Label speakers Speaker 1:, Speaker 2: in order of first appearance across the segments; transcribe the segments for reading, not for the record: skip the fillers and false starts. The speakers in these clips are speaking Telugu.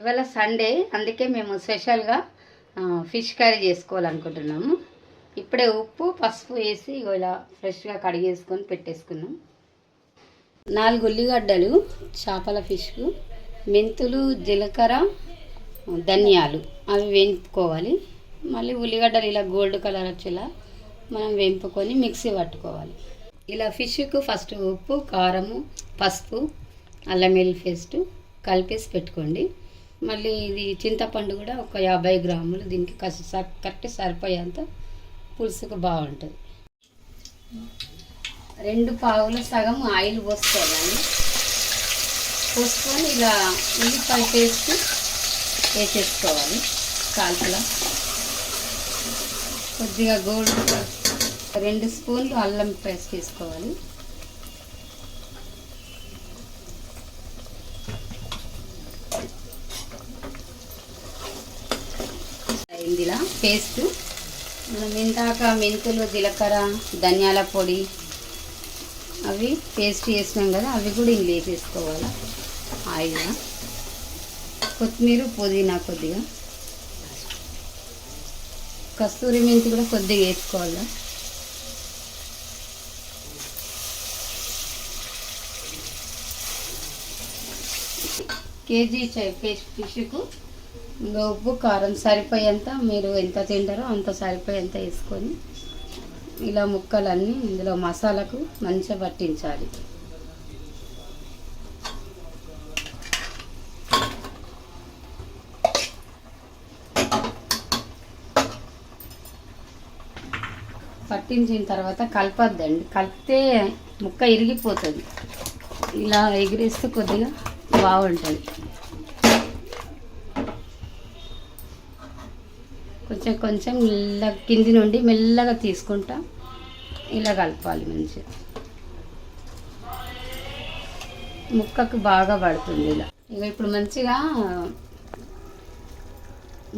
Speaker 1: ఇవాళ సండే, అందుకే మేము స్పెషల్గా ఫిష్ కర్రీ చేసుకోవాలనుకుంటున్నాము. ఇప్పుడే ఉప్పు పసుపు వేసి ఇలా ఫ్రెష్గా కడిగేసుకొని పెట్టేసుకున్నాం. 4 ఉల్లిగడ్డలు చేపల ఫిష్కు, మెంతులు, జీలకర్ర, ధనియాలు అవి వేయించుకోవాలి. మళ్ళీ ఉల్లిగడ్డలు ఇలా గోల్డ్ కలర్ వచ్చేలా మనం వేయింపుకొని మిక్సీ పట్టుకోవాలి. ఇలా ఫిష్కు ఫస్ట్ ఉప్పు, కారము, పసుపు, అల్లం వెల్లుల్లి పేస్ట్ కలిపేసి పెట్టుకోండి. మళ్ళీ ఇది చింతపండు కూడా ఒక 50 గ్రాములు, దీనికి కరెక్ట్ సరిపోయేంత పులుసుకు బాగుంటుంది. 2 పావుల సగం ఆయిల్ పోసుకోవాలండి. పోసుకొని ఇలా ఉల్లిపాయ పేస్ట్ వేసేసుకోవాలి. కాల్పులా కొద్దిగా గోల్డ్ 2 స్పూన్లు అల్లం పేస్ట్ వేసుకోవాలి. ఇందులో పేస్ట్ మనం ఇందాక మెంతులు, జీలకర్ర, ధనియాల పొడి అవి పేస్ట్ చేసినాం కదా, అవి కూడా ఇందులో వేసేసుకోవాలి. ఆయిల్, కొత్తిమీర, పుదీనా కొద్దిగా, కస్తూరి మెంతి కూడా కొద్దిగా వేసుకోవాలి. కేజీ ఫిష్కు ఇంకా ఉప్పు కారం సరిపోయేంత, మీరు ఎంత తింటారో అంత సరిపోయేంత వేసుకొని ఇలా ముక్కలన్నీ ఇందులో మసాలాకు మంచిగా పట్టించాలి. పట్టించిన తర్వాత కలపద్దండి, కలిపితే ముక్క ఇరిగిపోతుంది. ఇలా ఎగిరేస్తే కొద్దిగా బాగుంటుంది. కొంచెం కొంచెం మెల్లగా కింది నుండి మెల్లగా తీసుకుంటా ఇలా కలపాలి. మంచిగా ముక్కకు బాగా పడుతుంది. ఇలా ఇప్పుడు మంచిగా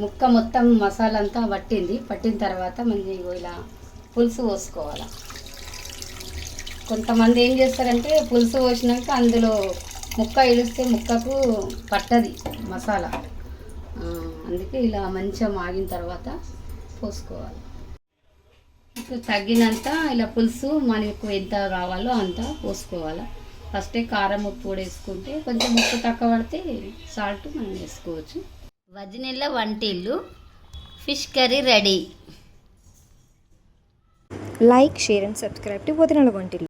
Speaker 1: ముక్క మొత్తం మసాలా అంతా పట్టిన తర్వాత మంచిగా ఇలా పులుసు పోసుకోవాలి. కొంతమంది ఏం చేస్తారంటే పులుసు పోసినాక అందులో ముక్క ఇడిస్తే ముక్కకు పట్టది మసాలా, అందుకే ఇలా మంచిగా మాగిన తర్వాత పోసుకోవాలి. ఇప్పుడు తగ్గినంత ఇలా పులుసు మనకు ఎంత కావాలో అంత పోసుకోవాలి. ఫస్టే కారం, ఉప్పు కూడా వేసుకుంటే కొంచెం ఉప్పు తక్కువ పడితే సాల్ట్ మనం వేసుకోవచ్చు. వదినెల వంటిల్లు fish curry ready.
Speaker 2: Like, share and subscribe to వదినెల వంటిల్లు.